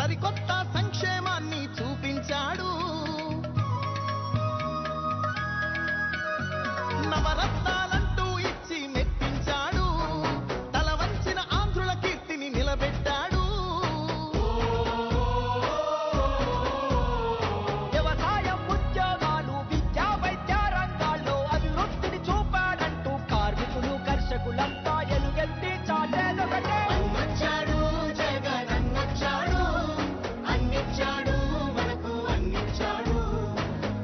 సరికొత్త సంక్షేమాన్ని చూపించాడు. నవరత్నాలంటూ ఇచ్చి మెప్పించాడు. తల వంచిన ఆంధ్రుల కీర్తిని నిలబెట్టాడు. వ్యవసాయం, ఉద్యోగాలు, విద్యా వైద్య రంగాల్లో అభివృద్ధిని చూపాడంటూ కార్మికులు కర్షకులంతా ఎలుగెత్తి చాటేదొకటే. అన్నొచ్చాడు జగన్ అన్నొచ్చాడు, అన్నిచ్చాడు మనకు అన్నిచ్చాడు.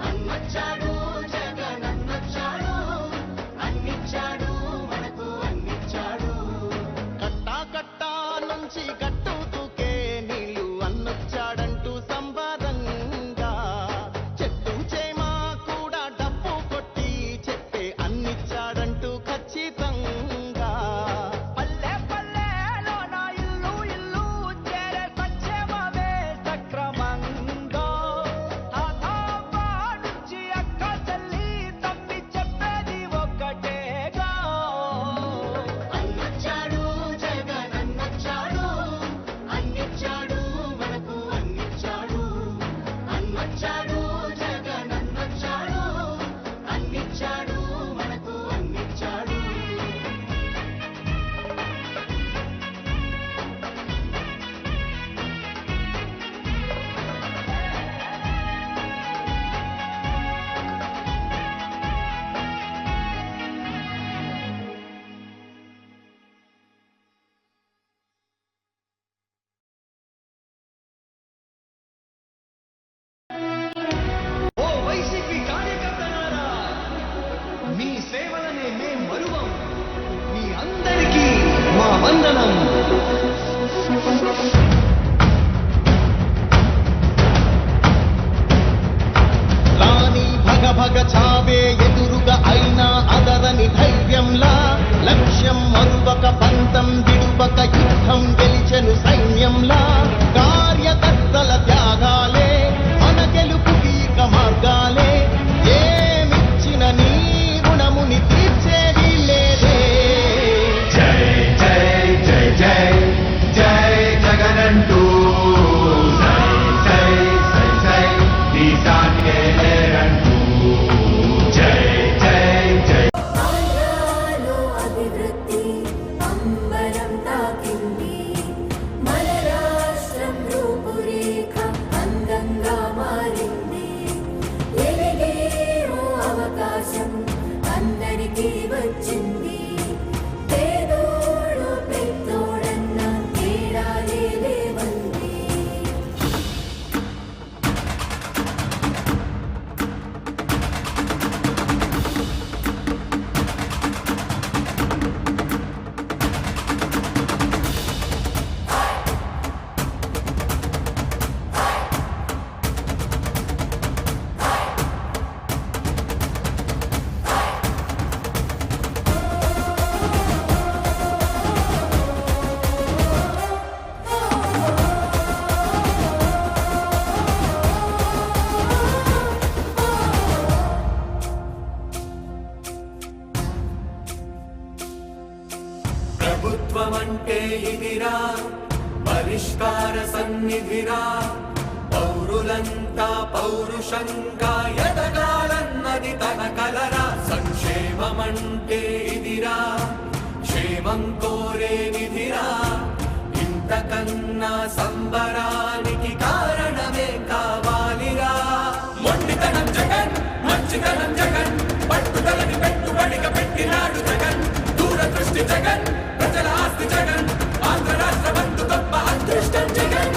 అన్నొచ్చాడు జగన్ అన్నొచ్చాడు, అన్నిచ్చాడు మనకు అన్నిచ్చాడు. కట్టా కట్టా నుంచి గట్టు దూకే నీళ్లు అన్నొచ్చాడంటూ సంబరంగా చెట్టు చేమ కూడా డప్పు కొట్టి చెప్పే అన్నిచ్చాడంటూ ఖచ్చితంగా. పల్లె పల్లెలోన ఇల్లు ఇల్లు చేరే సంక్షేమమే సక్రమంగా. తాతవ్వ నుంచి అక్క చెల్లి తమ్మి చెప్పేది ఒక్కటేగా. అన్నొచ్చాడు జగన్ అన్నొచ్చాడు, అన్నిచ్చాడు మనకు అన్నిచ్చాడు. అన్నొచ్చాడు జగన్ అన్నొచ్చాడు, అన్నిచ్చాడు మనకు అన్నిచ్చాడు. ఓ వైసీపీ కార్యకర్తలారా, మీ సేవలనే మేం మరువం. మీ అందరికీ మా వందనం. రాని భగ భగ చావే ఎదురుగా అయినా అదరని ధైర్యంలా, లక్ష్యం మరువక పంతం విడువక యుద్ధం గెలిచెను సైన్యంలా. కార్యకర్తల త్యాగాలే మన గెలుపుకి ఇక మార్గాలే. ఏమిచ్చిన నీ రుణముని తీర్చేది లేదే. జై జై జై జై జై జగనంటూ సై సై సై సై నీసానే లేరంటూ. జై జై జై ఆంధ్రాలో అభివృద్ధి అంబరం తాకింది. మన రాష్ట్రం రూపురేఖ అందంగా మారింది. ఎదిగే ఓ అవకాశం అందరికీ వచ్చింది. పేదోడు పెద్దోడన్న తేడాలే లేవంది. ప్రభుత్వమంటే ఇదిరా, పరిష్కార సన్నిధిరా. పౌరులంతా పౌరుషంగా ఎదగాలన్నది తన కలరా. సంక్షేమమంటే ఇదిరా, క్షేమం కోరే నిధిరా. ఇంతకన్నా సంబరానికి కారణమే కావాలిరా. మొండితనం జగన్, మంచితనం జగన్, పట్టుదలని పెట్టుబడిగా పెట్టినాడు జగన్. దూరదృష్టి జగన్, ప్రజల ఆస్తి జగన్, ఆంధ్ర రాష్ట్ర బంధు గొప్ప అదృష్టం జగన్.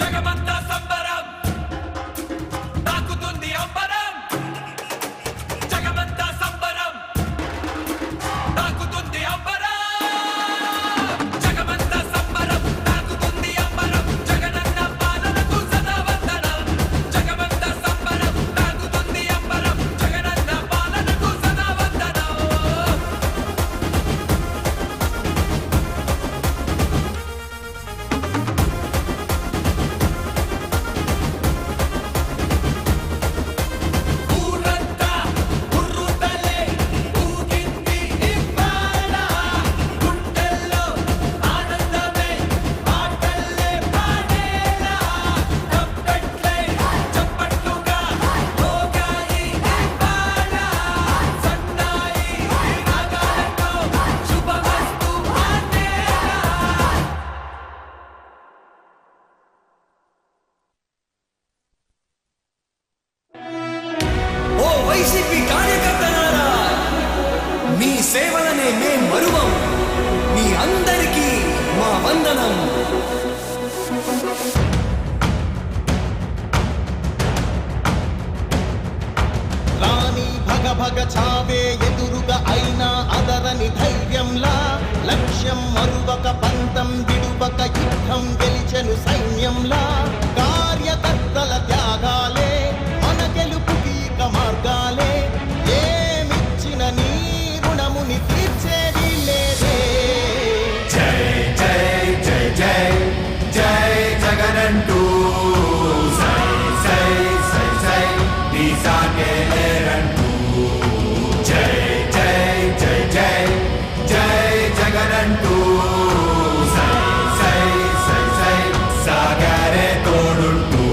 జగమంతా సంబరం, తాకుతుంది అంబరం. జగమంతా సంబరం, తాకుతుంది అంబరం. జగమంతా సంబరం, తాకుతుంది అంబరం. జగనన్న పాలనకు సదా వందనం. జగమంతా సంబరం, వైసీపీ కార్యకర్తలారా, మీ సేవలనే మేం మరువం. మీ అందరికీ మా వందనం. రాణి భగ భగ చావే ఎదురుగా అయినా అదరని ధైర్యంలా, లక్ష్యం మరువక పంతం విడువక యుద్ధం గెలిచెను సైన్యంలా. కార్యకర్తల త్యాగాలే మన గెలుపుకి ఇక మార్గాలే, ఏమిచ్చిన నీ రుణముని తీర్చేది లేదే. జై జై జై జై జై జగనంటూ సై సై సై సై నీ సాగే లేరంటూ. జై జై జై జై జై జగనంటూ సై సై సై సై సాగరే తోడుంటూ.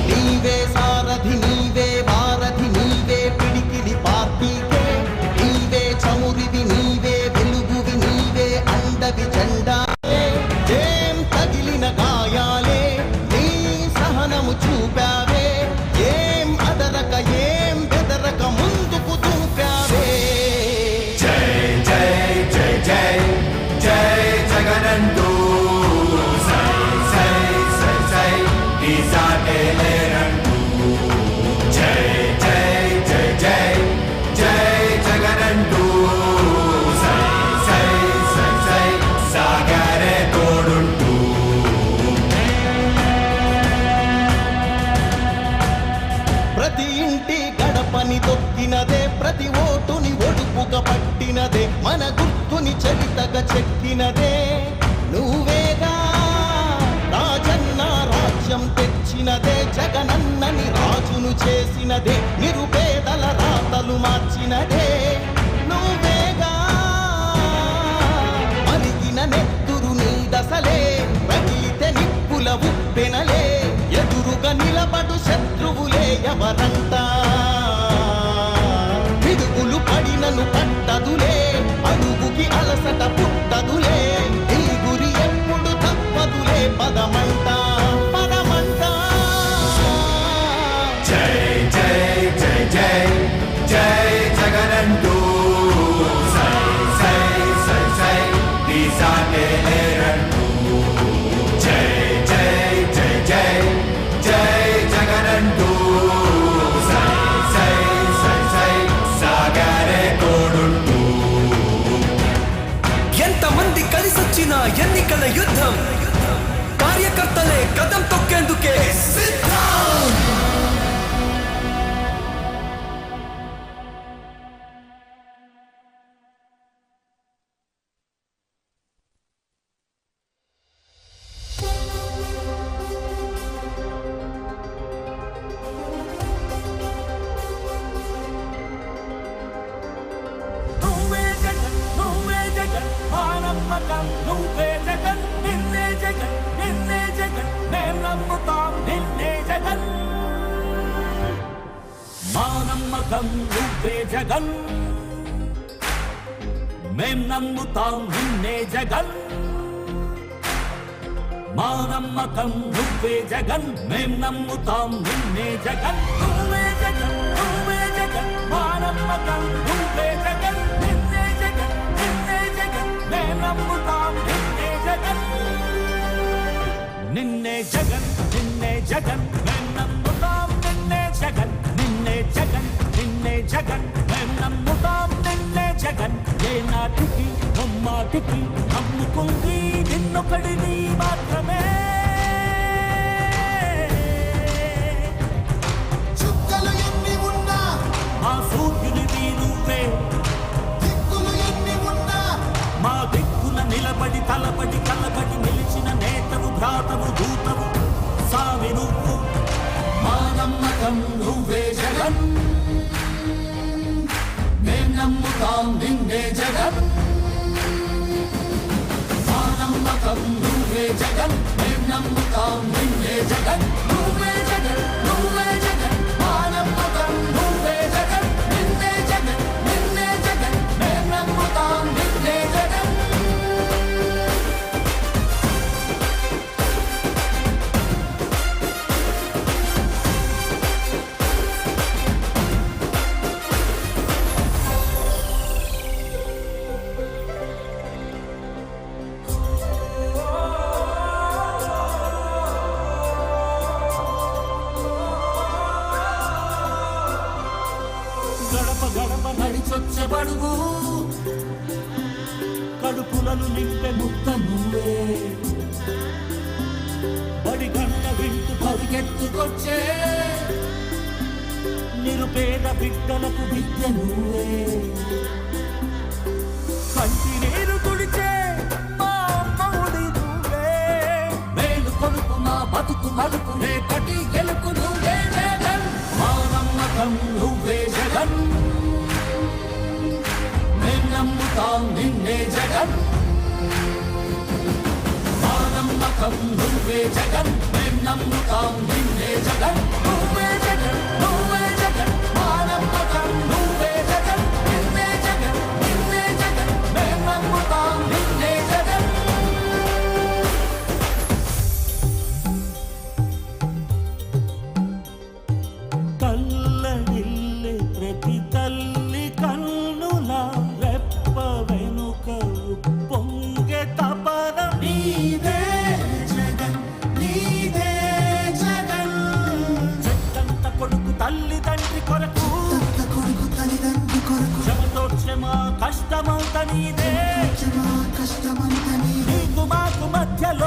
నీవే సారథి నీవే వారధి నీవే పిడికిలి పార్టీకే, నీవే చమురివి నీవే వెలుగువి నీవే అండవి జెండాలే. ఏం తగిలిన గాయాలే నీ సహనము చూపావే, ఏం అదరక ఏం బెదరక ముందుకు దూపావే. జై జై జై జై జై జగనంటూ సై సై సై సై నీ సాగే లేరంటూ. జై జై జై జై జై జగనంటూ సై సై సై సై సాగరే తోడుంటూ. ప్రతి ఇంటి గడపని తొక్కినదే, ప్రతి ఓటుని ఒడుపుగా పట్టినదే, మన గుర్తుని చరితగా చెక్కినదే నువ్వేగా. రాజన్న రాజ్యం తెచ్చినదే, జగనన్నని రాజును చేసినదే, నిరుపేదల రాతలు మార్చినదే నువ్వేగా. మరిగిన నెత్తురు నీ దశలే, రగిలితే నిప్పుల ఉప్పెనలే, ఎదురుగా నిలబడు శత్రువులే ఎవరంట. పిడుగులు పడినను పట్టదులే, అడుగుకి అలసట పుట్టదులే, ఈ గురి ఎప్పుడు తప్పదులే, పదమంట పదమంట. జై జై జై జై జై జగనంటూ సై సై సై సై నీ సాగే లేరంటూ. జై జై జై జై జై జగనంటూ సై సై సై సై సాగరే తోడుంటూ. ఎంతమంది కలిసొచ్చిన ఎన్నికల యుద్ధం, కార్యకర్తలే కదం తొక్కేందుకే సిద్ధం. నువ్వే జగన్ నువ్వే జగన్ మా నమ్మకం, నువ్వే జగన్ నిన్నే జగన్ నిన్నే జగన్ మేం నమ్ముతాం నిన్నే జగన్. మా నమ్మకం నువ్వే జగన్, మేం నమ్ముతాం నిన్నే జగన్. మా నమ్మకం నువ్వే జగన్, మేం నమ్ముతాం నిన్నే జగన్. నువ్వే జగన్ నువ్వే జగన్ మా నమ్మకం, నువ్వే జగన్ నిన్నే జగన్ నిన్నే జగన్ మేం నమ్ముతాం నిన్నే జగన్. నిన్నే జగన్ నిన్నే జగన్ మేం నమ్ముతాం నిన్నే జగన్ నిన్నే జగన్ నిన్నే జగన్ మేం నమ్ముతాం నిన్నే జగన్. ఏ నాటికి నమ్మాటికి నమ్ముకుంది నిన్నొకడిని మాత్రమే. చుక్కలు ఎన్ని ఉన్నా మా సూర్యునివి నువ్వే, దిక్కులు ఎన్ని ఉన్నా మా దిక్కున నిలబడి తలబడి కలబడి నిలిచిన నేతవు భ్రాతవు దూతవు సామి నువ్వు. మా నమ్మకం నువ్వే జగన్, మేం నమ్ముతాం నిన్నే జగన్. మా నమ్మకం నువ్వే జగన్, మేం నమ్ముతాం నిన్నే జగన్. నువ్వే జగన్ నువ్వే జగన్ మా నమ్మకం, నువ్వే జగన్ నిన్నే జగన్ నిన్నే జగన్ మేం నమ్ముతాం నిన్నే జగన్. గడప గడప నడిచొచ్చే బడుగు కడుపులను నింపే ముద్ద నువ్వే బడి గంట వింటూ పరిగెత్తుకొచ్చే నిరుపేద బిడ్డలకు విద్య నువ్వే కంటి నీరు తుడిచే మా అమ్మఒడి నువ్వే మేలు కొడుకు మా బతుకు మలుపు రేపటి గెలుపు నువ్వే జగన్ మా నమ్మకం నువ్వే జగన్ మేం నమ్ముతాం నిన్నే జగన్ మా నమ్మకం నువ్వే జగన్ మేం నమ్ముతాం నిన్నే జగన్ నువ్వే జగన్ నువ్వే జగన్ మా నమ్మకం నువ్వే జగన్ నిన్నే జగన్ నిన్నే జగన్ మేం నమ్ముతాం నిన్నే జగన్ కళ్ళనిల్లే ప్రతి తల్లి కన్నుల రెప్ప వెనుక పొంగే తపన నీదే జగన్ నీదే జగన్ చెట్టంత కొడుకు తల్లి తండ్రి కొరకు శ్రమతోక్షమ కష్టమంత నీదే నీకు మాకు మధ్యలో